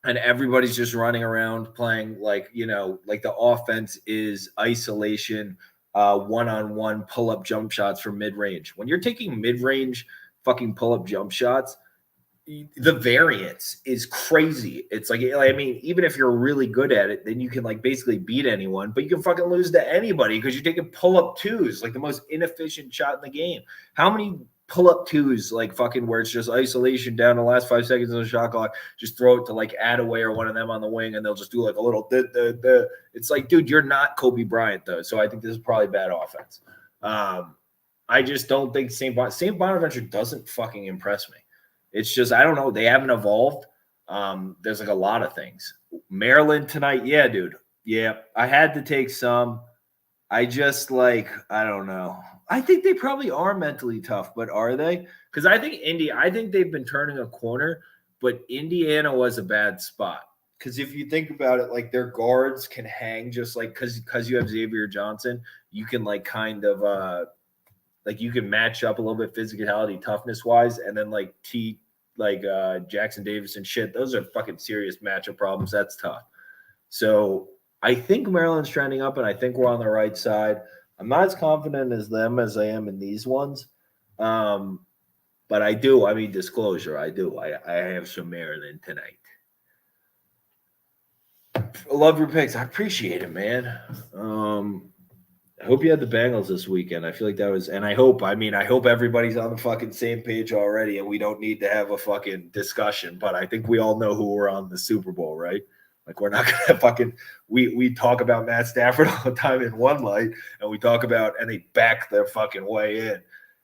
and everybody's just running around playing like the offense is isolation, one-on-one pull-up jump shots from mid-range. When you're taking mid-range fucking pull-up jump shots, the variance is crazy. It's like, I mean, even if you're really good at it, then you can like basically beat anyone, but you can fucking lose to anybody because you're taking pull-up twos, like the most inefficient shot in the game. How many pull-up twos, like fucking where it's just isolation down the last 5 seconds of the shot clock, just throw it to like Attaway or one of them on the wing and they'll just do like a little It's like, dude, you're not Kobe Bryant though. So I think this is probably bad offense. I just don't think St. Bonaventure doesn't fucking impress me. It's just, I don't know. They haven't evolved. There's like a lot of things. Maryland tonight. Yeah, dude. Yeah. I had to take some. I just like, I don't know. I think they probably are mentally tough, but are they? Because I think they've been turning a corner, but Indiana was a bad spot. Because if you think about it, like their guards can hang just like because you have Xavier Johnson, you can like kind of like you can match up a little bit physicality, toughness wise, and then like Jackson Davis and shit. Those are fucking serious matchup problems. That's tough. So I think Maryland's trending up, and I think we're on the right side. I'm not as confident as them as I am in these ones. But I do. I mean, disclosure, I do. I have some Maryland tonight. I love your picks. I appreciate it, man. I hope you had the Bengals this weekend. I feel like that was, and I hope everybody's on the fucking same page already, and we don't need to have a fucking discussion. But I think we all know who we're on the Super Bowl, right? Like we're not gonna fucking we talk about Matt Stafford all the time in one light, and we talk about and they back their fucking way in.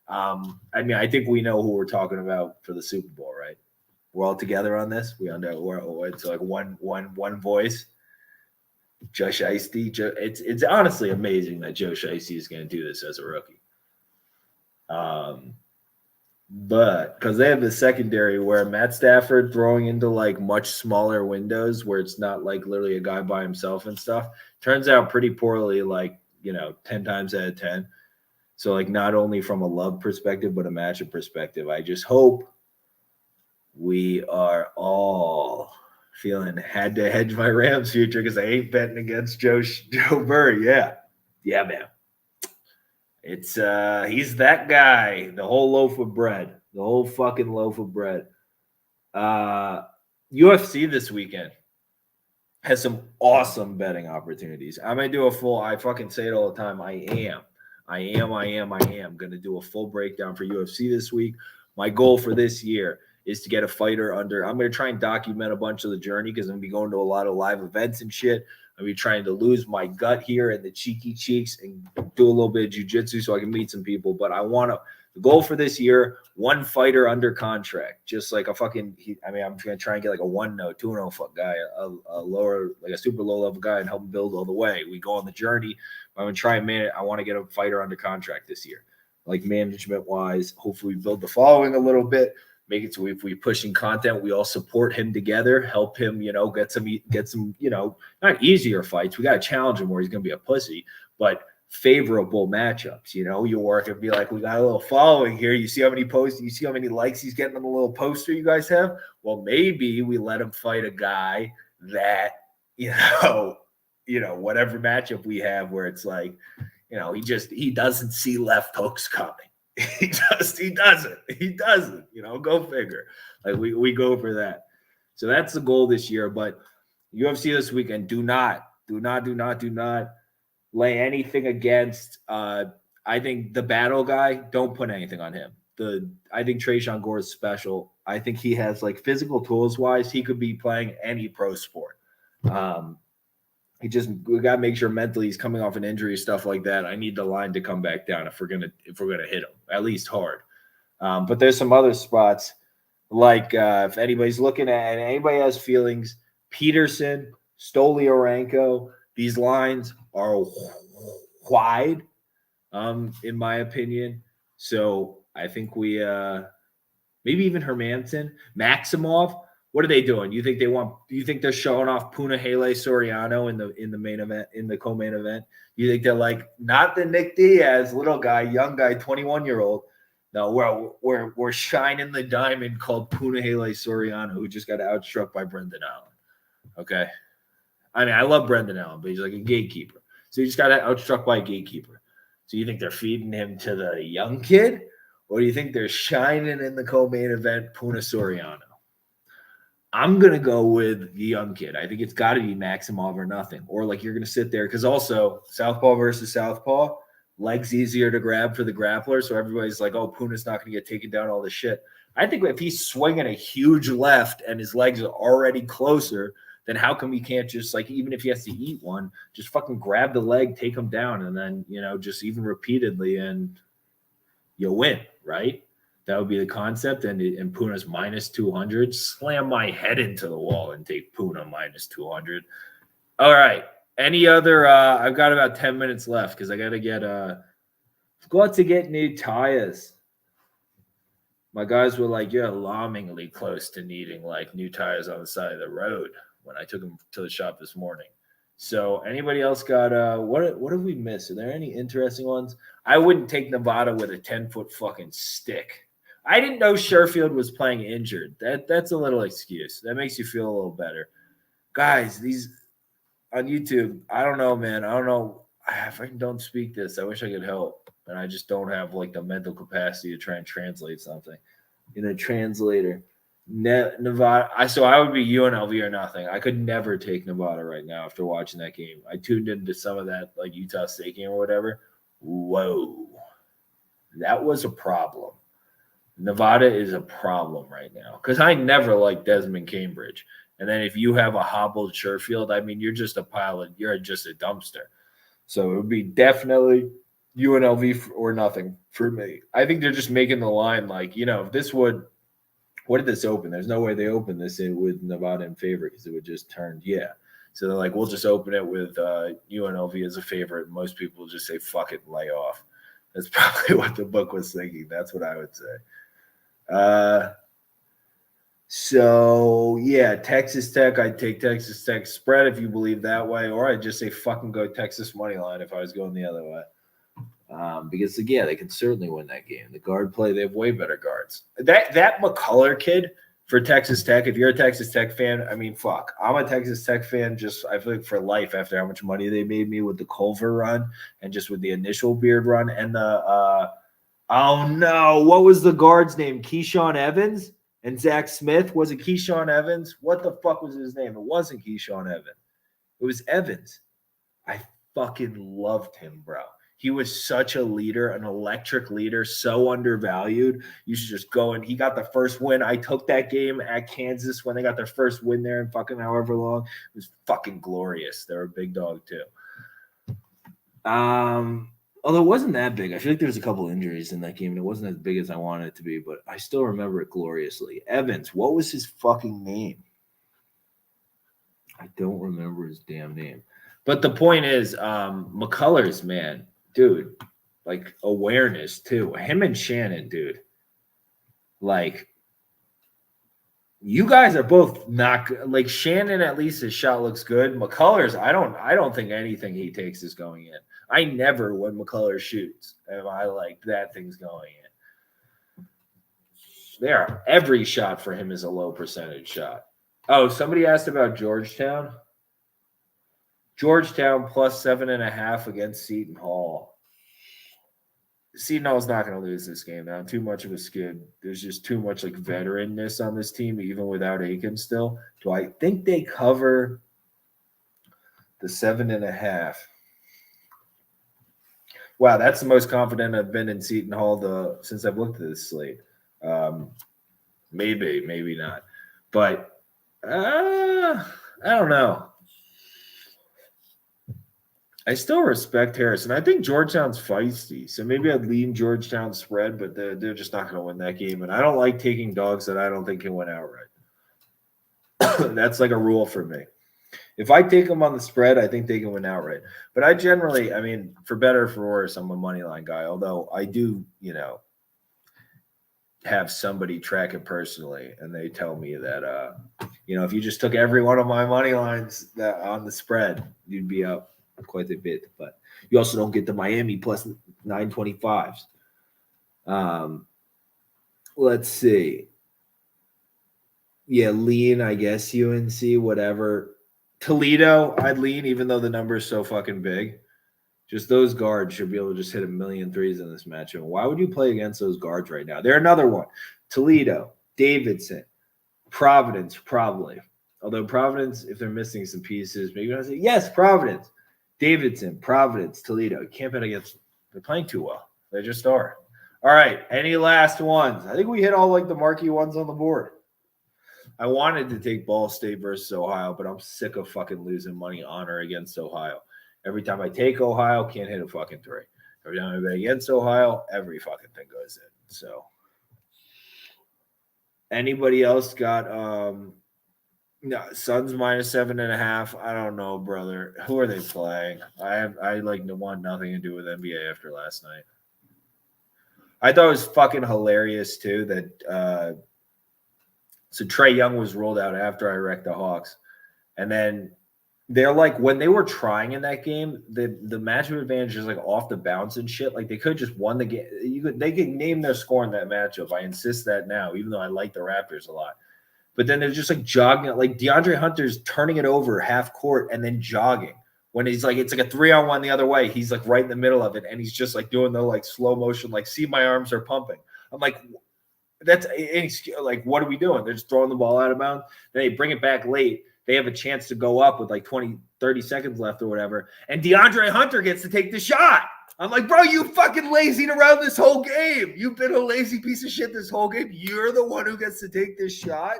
I mean, I think we know who we're talking about for the Super Bowl, right? We're all together on this. It's like one voice. Joe Shiesty. It's honestly amazing that Joe Shiesty is going to do this as a rookie. But because they have the secondary where Matt Stafford throwing into like much smaller windows where it's not like literally a guy by himself and stuff turns out pretty poorly, like, 10 times out of 10. So like not only from a love perspective, but a matchup perspective, I just hope we are all feeling had to hedge my Rams future because I ain't betting against Joe Burrow. Yeah, man. It's he's that guy. The whole loaf of bread. The whole fucking loaf of bread. UFC this weekend has some awesome betting opportunities. I'm gonna do a full. I fucking say it all the time. I am gonna do a full breakdown for UFC this week. My goal for this year is to get a fighter under. I'm going to try and document a bunch of the journey because I'm going to be going to a lot of live events and shit. I'm going to be trying to lose my gut here and the cheeky cheeks and do a little bit of jiu-jitsu so I can meet some people. But the goal for this year, one fighter under contract, just like a fucking, I'm going to try and get like a 1-0, 2-0 guy, a lower, like a super low level guy and help him build all the way. We go on the journey. I'm going to try and I want to get a fighter under contract this year, like management wise. Hopefully we build the following a little bit. Make it so if we pushing content, we all support him together, help him, get some, not easier fights. We got to challenge him where he's going to be a pussy, but favorable matchups. You work and be like, we got a little following here. You see how many posts, you see how many likes he's getting on the little poster you guys have? Well, maybe we let him fight a guy that, whatever matchup we have where it's like, he doesn't see left hooks coming. He doesn't, go figure. Like we go for that. So that's the goal this year. But UFC this weekend, do not lay anything against. I think the battle guy, don't put anything on him. I think Trayshawn Gore is special. I think he has like physical tools wise, he could be playing any pro sport. We got to make sure mentally he's coming off an injury, stuff like that. I need the line to come back down if we're gonna hit him at least hard. But there's some other spots like if anybody's looking at, and anybody has feelings, Peterson, Stolyarenko, these lines are wide, in my opinion. So I think we maybe even Hermanson, Maximov. What are they doing? You think they're showing off Punahele Soriano in the main event, in the co-main event? You think they're like, not the Nick Diaz, little guy, young guy, 21-year-old. No, we're shining the diamond called Punahele Soriano, who just got outstruck by Brendan Allen. Okay. I mean, I love Brendan Allen, but he's like a gatekeeper. So he just got outstruck by a gatekeeper. So you think they're feeding him to the young kid? Or do you think they're shining in the co-main event Puna Soriano? I'm going to go with the young kid. I think it's got to be Maximov or nothing. Or like you're going to sit there because also Southpaw versus Southpaw, legs easier to grab for the grappler. So everybody's like, oh, Puna's not going to get taken down, all this shit. I think if he's swinging a huge left and his legs are already closer, then how come he can't just like, even if he has to eat one, just fucking grab the leg, take him down, and then, just even repeatedly. And you win, right? That would be the concept. And Puna's minus 200. Slam my head into the wall and take Puna minus 200. All right. Any other? I've got about 10 minutes left because I got to get new tires. My guys were like, "You're alarmingly close to needing like new tires on the side of the road." When I took them to the shop this morning. So anybody else got what have we missed? Are there any interesting ones? I wouldn't take Nevada with a 10-foot fucking stick. I didn't know Sherfield was playing injured. That's a little excuse. That makes you feel a little better. Guys, these on YouTube, I don't know, man. I don't know. If I don't speak this, I wish I could help. And I just don't have like the mental capacity to try and translate something in a translator. Nevada. I would be UNLV or nothing. I could never take Nevada right now after watching that game. I tuned into some of that like Utah State game or whatever. Whoa, that was a problem. Nevada is a problem right now because I never liked Desmond Cambridge. And then if you have a hobbled Sherfield, I mean, you're just a pilot. You're just a dumpster. So it would be definitely UNLV or nothing for me. I think they're just making the line like, if this would – what did this open? There's no way they opened this with Nevada in favor because it would just turn, So they're like, we'll just open it with UNLV as a favorite. Most people just say, fuck it, lay off. That's probably what the book was thinking. That's what I would say. Texas Tech. I'd take Texas Tech spread if you believe that way, or I'd just say fucking go Texas money line if I was going the other way. Because they can certainly win that game. The guard play, they have way better guards. That McCullough kid for Texas Tech, if you're a Texas Tech fan, I mean, fuck. I'm a Texas Tech fan just, I feel like for life after how much money they made me with the Culver run and just with the initial Beard run and the oh no, what was the guard's name? Keyshawn Evans and Zach Smith? Was it Keyshawn Evans? What the fuck was his name? It wasn't Keyshawn Evans. It was Evans. I fucking loved him, bro. He was such a leader, an electric leader, so undervalued. You should just go and he got the first win. I took that game at Kansas when they got their first win there in fucking however long. It was fucking glorious. They're a big dog too. Although it wasn't that big. I feel like there was a couple injuries in that game, and it wasn't as big as I wanted it to be, but I still remember it gloriously. Evans, what was his fucking name? I don't remember his damn name. But the point is, McCullers, man, dude, like awareness too. Him and Shannon, dude. Like, you guys are both not like Shannon. At least his shot looks good. McCullers, I don't think anything he takes is going in. I never, when McCullers shoots, am I like that thing's going in. Every shot for him is a low percentage shot. Oh, somebody asked about Georgetown. Georgetown plus 7.5 against Seton Hall. Seton Hall's not going to lose this game now. Too much of a skid. There's just too much like veteranness on this team, even without Aiken still. Do I think they cover the 7.5? Wow, that's the most confident I've been in Seton Hall since I've looked at this slate. Maybe not. But I don't know. I still respect Harrison. I think Georgetown's feisty, so maybe I'd lean Georgetown spread, but they're just not going to win that game. And I don't like taking dogs that I don't think can win outright. That's like a rule for me. If I take them on the spread, I think they can win outright. But I generally, I mean, for better or for worse, I'm a money line guy. Although I do, have somebody track it personally, and they tell me that, if you just took every one of my money lines that on the spread, you'd be up quite a bit. But you also don't get the Miami plus 925s. Let's see. Yeah, lean, I guess, UNC, whatever. Toledo, I'd lean, even though the number is so fucking big. Just those guards should be able to just hit 1,000,000 threes in this matchup. Why would you play against those guards right now? They're another one. Toledo, Davidson, Providence, probably. Although Providence, if they're missing some pieces, maybe I'll say, yes, Providence, Davidson, Providence, Toledo. You can't bet against them. They're playing too well. They just are. All right, any last ones? I think we hit all like the marquee ones on the board. I wanted to take Ball State versus Ohio, but I'm sick of fucking losing money on or against Ohio. Every time I take Ohio, can't hit a fucking three. Every time I bet against Ohio, every fucking thing goes in. So anybody else got no, Suns minus 7.5. I don't know, brother. Who are they playing? I like want nothing to do with NBA after last night. I thought it was fucking hilarious too that so Trae Young was ruled out after I wrecked the Hawks. And then they're like, when they were trying in that game, the matchup advantage is like off the bounce and shit. Like they could just won the game. They could name their score in that matchup. I insist that now, even though I like the Raptors a lot. But then they're just like jogging, like DeAndre Hunter's turning it over half court and then jogging. When he's like, it's like a 3-on-1 the other way. He's like right in the middle of it, and he's just like doing the like slow motion, like, see, my arms are pumping. I'm like, that's like, what are we doing? They're just throwing the ball out of bounds. Then they bring it back late. They have a chance to go up with like 20, 30 seconds left or whatever. And DeAndre Hunter gets to take the shot. I'm like, bro, you fucking lazied around this whole game. You've been a lazy piece of shit this whole game. You're the one who gets to take this shot.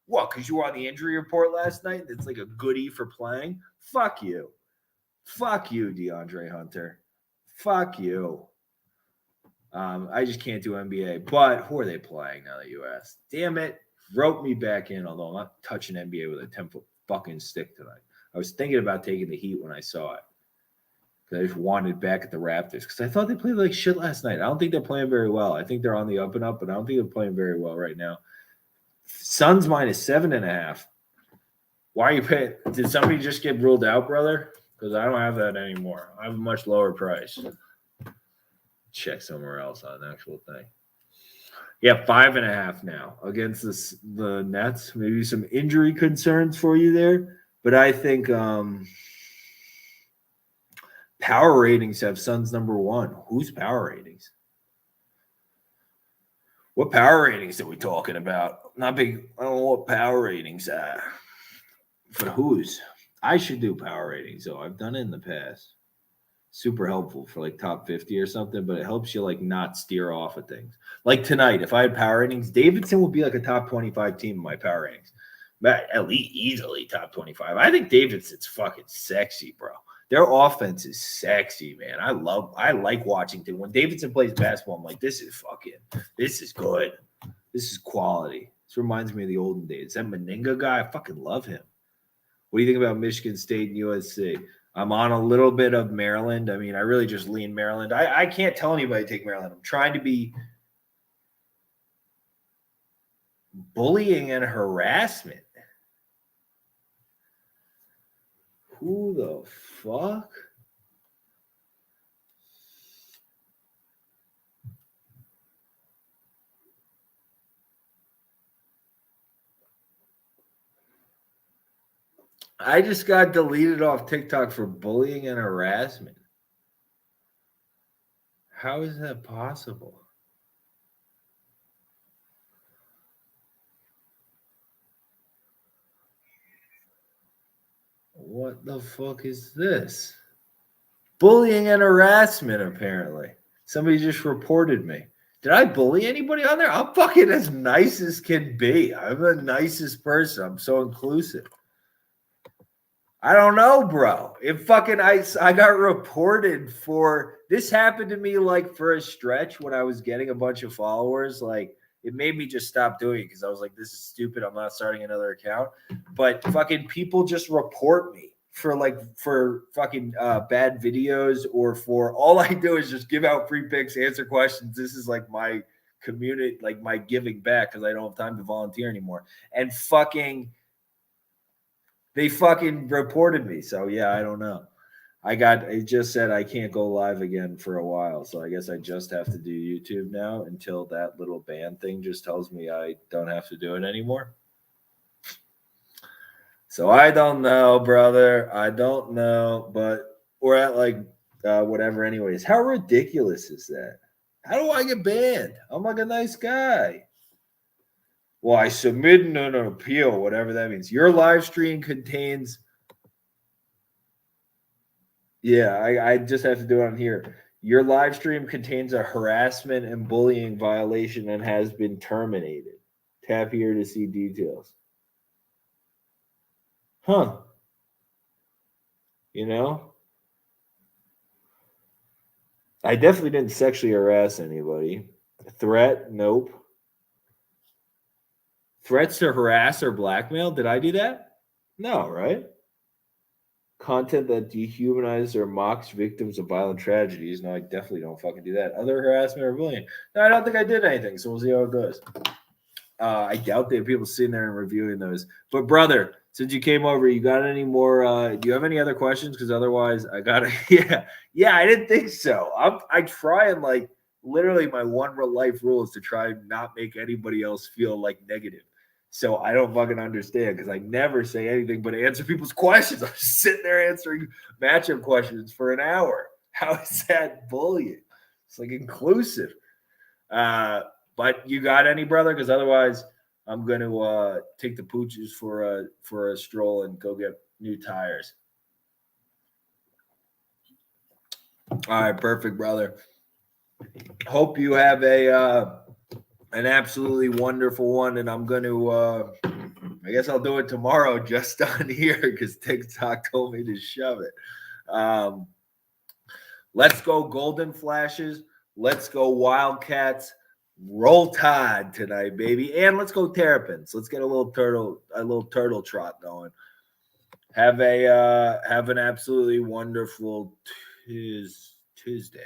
What, because you were on the injury report last night? That's like a goodie for playing? Fuck you. Fuck you, DeAndre Hunter. Fuck you. I just can't do NBA. But who are they playing now that you asked? Damn it. Rope me back in, although I'm not touching NBA with a 10-foot fucking stick tonight. I was thinking about taking the Heat when I saw it. Because I just wanted back at the Raptors. Because I thought they played like shit last night. I don't think they're playing very well. I think they're on the up and up, but I don't think they're playing very well right now. Suns minus 7.5. Why are you paying? Did somebody just get ruled out, brother? Because I don't have that anymore. I have a much lower price. Check somewhere else on the actual thing. Yeah, 5.5 now against the Nets. Maybe some injury concerns for you there. But I think power ratings have Suns number 1. Whose power ratings? What power ratings are we talking about? Not big. I don't know what power ratings are. For whose? I should do power ratings, though. I've done it in the past. Super helpful for like top 50 or something, but it helps you like not steer off of things. Like tonight, if I had power ratings, Davidson would be like a top 25 team in my power ratings. But at least easily top 25. I think Davidson's fucking sexy, bro. Their offense is sexy, man. I like watching them. When Davidson plays basketball, I'm like, this is good. This is quality. This reminds me of the olden days. That Meninga guy, I fucking love him. What do you think about Michigan State and USC? I'm on a little bit of Maryland. I mean, I really just lean Maryland. I can't tell anybody to take Maryland. I'm trying to be bullying and harassment. Who the fuck? I just got deleted off TikTok for bullying and harassment. How is that possible? What the fuck is this? Bullying and harassment, apparently. Somebody just reported me. Did I bully anybody on there? I'm fucking as nice as can be. I'm the nicest person. I'm so inclusive. I don't know, bro. If fucking I got reported for this happened to me like for a stretch when I was getting a bunch of followers. Like it made me just stop doing it because I was like, this is stupid. I'm not starting another account. But fucking people just report me for fucking bad videos or for all I do is just give out free picks, answer questions. This is like my community, like my giving back because I don't have time to volunteer anymore. And they fucking reported me. So yeah, I don't know. It just said I can't go live again for a while. So I guess I just have to do YouTube now until that little ban thing just tells me I don't have to do it anymore. So I don't know, brother. I don't know, but we're at like whatever anyways. How ridiculous is that? How do I get banned? I'm like a nice guy. Well, I submitted an appeal, whatever that means. Your live stream contains. Yeah, I just have to do it on here. Your live stream contains a harassment and bullying violation and has been terminated. Tap here to see details. Huh. You know? I definitely didn't sexually harass anybody. Threat? Nope. Threats to harass or blackmail? Did I do that? No, right? Content that dehumanizes or mocks victims of violent tragedies. No, I definitely don't fucking do that. Other harassment or bullying? No, I don't think I did anything. So we'll see how it goes. I doubt there are people sitting there and reviewing those. But brother, since you came over, you got any more? Do you have any other questions? Because otherwise, I gotta. Yeah. I didn't think so. I try and like literally my one real life rule is to try and not make anybody else feel like negative. So I don't fucking understand because I never say anything but answer people's questions. I'm just sitting there answering matchup questions for an hour. How is that bullying? It's like inclusive. But you got any, brother? Because otherwise, I'm going to take the pooches for a stroll and go get new tires. All right, perfect, brother. Hope you have an absolutely wonderful one, and I'm going to. I guess I'll do it tomorrow just on here because TikTok told me to shove it. Let's go Golden Flashes. Let's go Wildcats. Roll Tide tonight, baby. And let's go Terrapins. Let's get a little turtle trot going. Have an absolutely wonderful Tuesday.